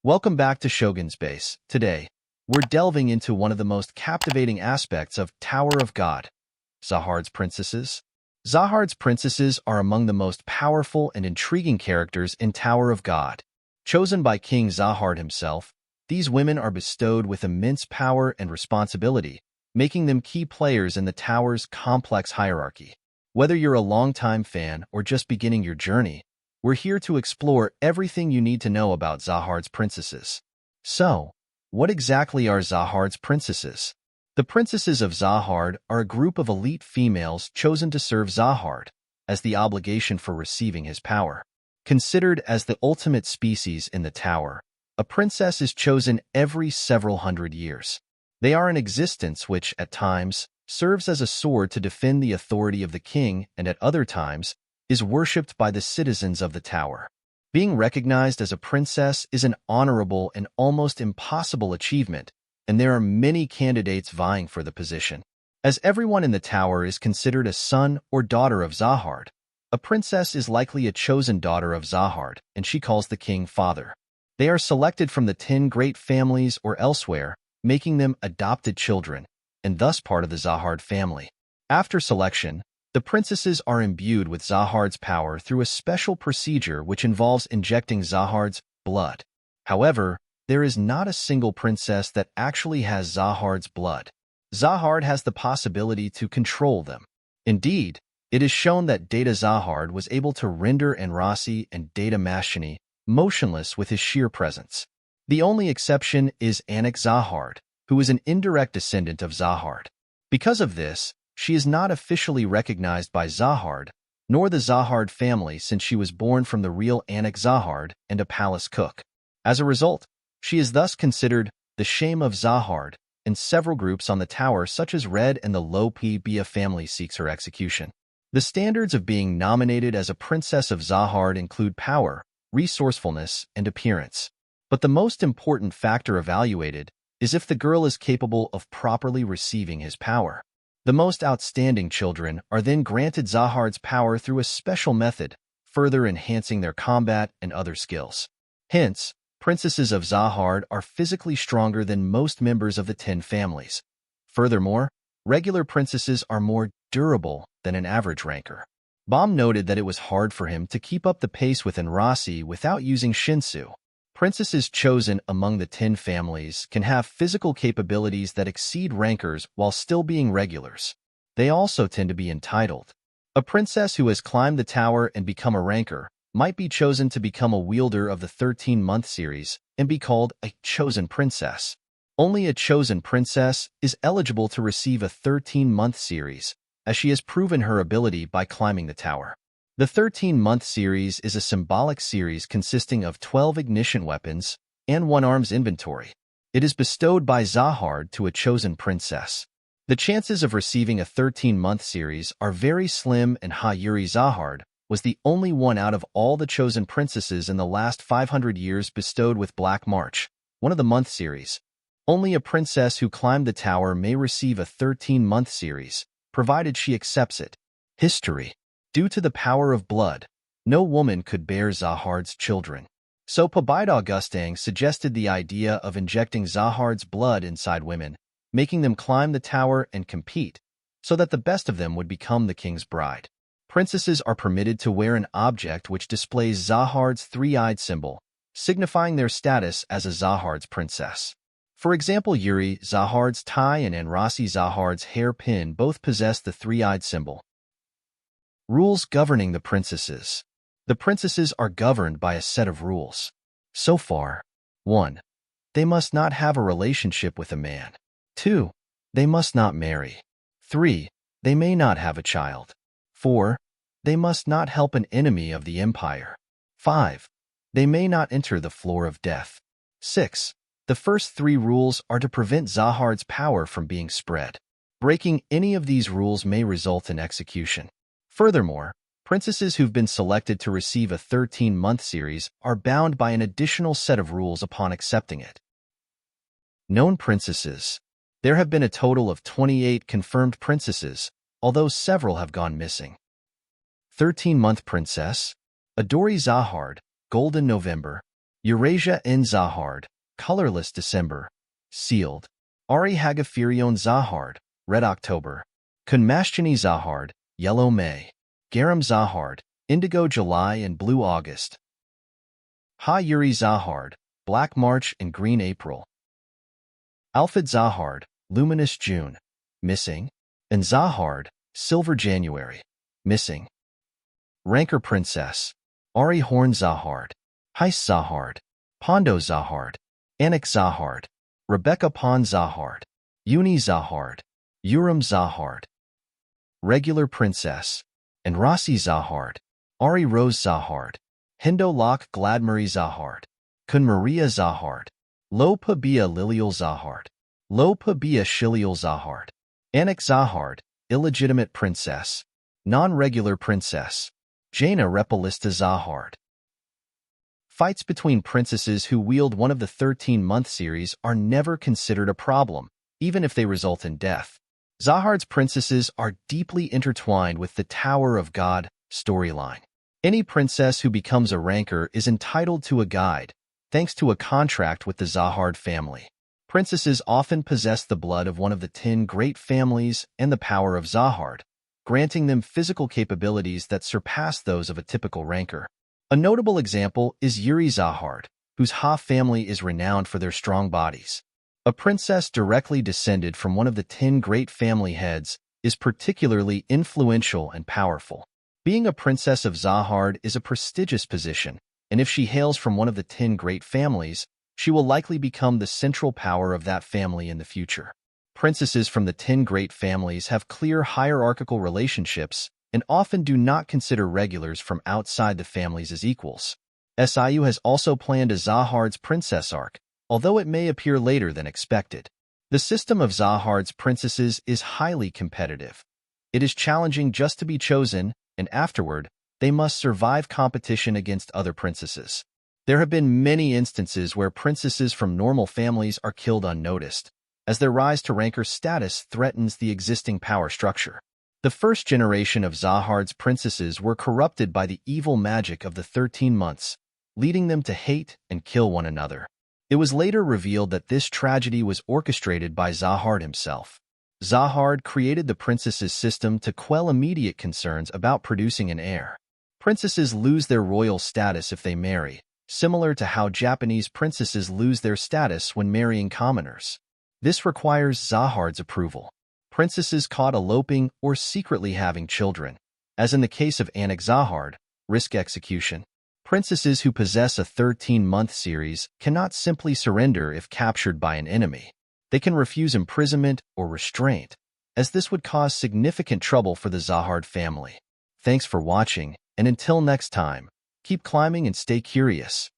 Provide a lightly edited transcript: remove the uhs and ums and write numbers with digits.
Welcome back to Shogun's Base. Today, we're delving into one of the most captivating aspects of Tower of God, Zahard's princesses. Zahard's princesses are among the most powerful and intriguing characters in Tower of God. Chosen by King Zahard himself, these women are bestowed with immense power and responsibility, making them key players in the tower's complex hierarchy. Whether you're a longtime fan or just beginning your journey, we're here to explore everything you need to know about Zahard's princesses. So, what exactly are Zahard's princesses? The princesses of Zahard are a group of elite females chosen to serve Zahard as the obligation for receiving his power. Considered as the ultimate species in the tower, a princess is chosen every several hundred years. They are an existence which, at times, serves as a sword to defend the authority of the king and at other times, is worshipped by the citizens of the tower. Being recognized as a princess is an honorable and almost impossible achievement, and there are many candidates vying for the position. As everyone in the tower is considered a son or daughter of Zahard, a princess is likely a chosen daughter of Zahard, and she calls the king father. They are selected from the 10 great families or elsewhere, making them adopted children, and thus part of the Zahard family. After selection, the princesses are imbued with Zahard's power through a special procedure which involves injecting Zahard's blood. However, there is not a single princess that actually has Zahard's blood. Zahard has the possibility to control them. Indeed, it is shown that Data Zahard was able to render Enrasi and Data Mashini motionless with his sheer presence. The only exception is Anak Zahard, who is an indirect descendant of Zahard. Because of this, she is not officially recognized by Zahard, nor the Zahard family since she was born from the real Anak Zahard and a palace cook. As a result, she is thus considered the shame of Zahard, and several groups on the tower such as Red and the Low Bia family seeks her execution. The standards of being nominated as a princess of Zahard include power, resourcefulness, and appearance. But the most important factor evaluated is if the girl is capable of properly receiving his power. The most outstanding children are then granted Zahard's power through a special method, further enhancing their combat and other skills. Hence, princesses of Zahard are physically stronger than most members of the 10 families. Furthermore, regular princesses are more durable than an average ranker. Baum noted that it was hard for him to keep up the pace with Enrasi without using Shinsu. Princesses chosen among the 10 families can have physical capabilities that exceed rankers while still being regulars. They also tend to be entitled. A princess who has climbed the tower and become a ranker might be chosen to become a wielder of the 13-month series and be called a chosen princess. Only a chosen princess is eligible to receive a 13-month series, as she has proven her ability by climbing the tower. The 13-month series is a symbolic series consisting of 12 ignition weapons and 1 arms inventory. It is bestowed by Zahard to a chosen princess. The chances of receiving a 13-month series are very slim, and Yuri Zahard was the only one out of all the chosen princesses in the last 500 years bestowed with Black March, one of the month series. Only a princess who climbed the tower may receive a 13-month series, provided she accepts it. History. Due to the power of blood, no woman could bear Zahard's children. So Pabaid Augustang suggested the idea of injecting Zahard's blood inside women, making them climb the tower and compete, so that the best of them would become the king's bride. Princesses are permitted to wear an object which displays Zahard's 3-eyed symbol, signifying their status as a Zahard's princess. For example, Yuri Zahard's tie and Enrasi Zahard's hair pin both possess the 3-eyed symbol. Rules governing the princesses. The princesses are governed by a set of rules. So far, 1. They must not have a relationship with a man. 2. They must not marry. 3. They may not have a child. 4. They must not help an enemy of the empire. 5. They may not enter the floor of death. 6. The first 3 rules are to prevent Zahard's power from being spread. Breaking any of these rules may result in execution. Furthermore, princesses who've been selected to receive a 13-month series are bound by an additional set of rules upon accepting it. Known princesses. There have been a total of 28 confirmed princesses, although several have gone missing. 13-month princess. Adori Zahard, Golden November. Eurasia N. Zahard, colorless December, sealed. Ari Hagafirion Zahard, red October. Kunmashchini Zahard, yellow May. Garam Zahard, indigo July and blue August. Ha Yuri Zahard, black March and green April. Alfred Zahard, luminous June, missing. And Zahard, silver January, missing. Rancor Princess, Ari Horn Zahard, Heis Zahard, Pondo Zahard, Anik Zahard, Rebecca Pon Zahard, Uni Zahard, Urim Zahard. Regular Princess, and Rossi Zahard, Ari Rose Zahard, Hindo Lok Gladmary Zahard, Kun Maria Zahard, Lo Pabia Lilial Zahard, Lo Pabia Shilial Zahard. Anik Zahard, illegitimate princess, non-regular princess, Jaina Repalista Zahard. Fights between princesses who wield one of the 13-month series are never considered a problem, even if they result in death. Zahard's princesses are deeply intertwined with the Tower of God storyline. Any princess who becomes a rancor is entitled to a guide, thanks to a contract with the Zahard family. Princesses often possess the blood of one of the 10 great families and the power of Zahard, granting them physical capabilities that surpass those of a typical rancor. A notable example is Yuri Zahard, whose Ha family is renowned for their strong bodies. A princess directly descended from one of the 10 great family heads is particularly influential and powerful. Being a princess of Zahard is a prestigious position, and if she hails from one of the 10 great families, she will likely become the central power of that family in the future. Princesses from the 10 great families have clear hierarchical relationships and often do not consider regulars from outside the families as equals. SIU has also planned a Zahard's princess arc, although it may appear later than expected. The system of Zahard's princesses is highly competitive. It is challenging just to be chosen, and afterward, they must survive competition against other princesses. There have been many instances where princesses from normal families are killed unnoticed, as their rise to rancor status threatens the existing power structure. The first generation of Zahard's princesses were corrupted by the evil magic of the 13 months, leading them to hate and kill one another. It was later revealed that this tragedy was orchestrated by Zahard himself. Zahard created the princesses' system to quell immediate concerns about producing an heir. Princesses lose their royal status if they marry, similar to how Japanese princesses lose their status when marrying commoners. This requires Zahard's approval. Princesses caught eloping or secretly having children, as in the case of Anik Zahard, risk execution. Princesses who possess a 13-month series cannot simply surrender if captured by an enemy. They can refuse imprisonment or restraint, as this would cause significant trouble for the Zahard family. Thanks for watching, and until next time, keep climbing and stay curious.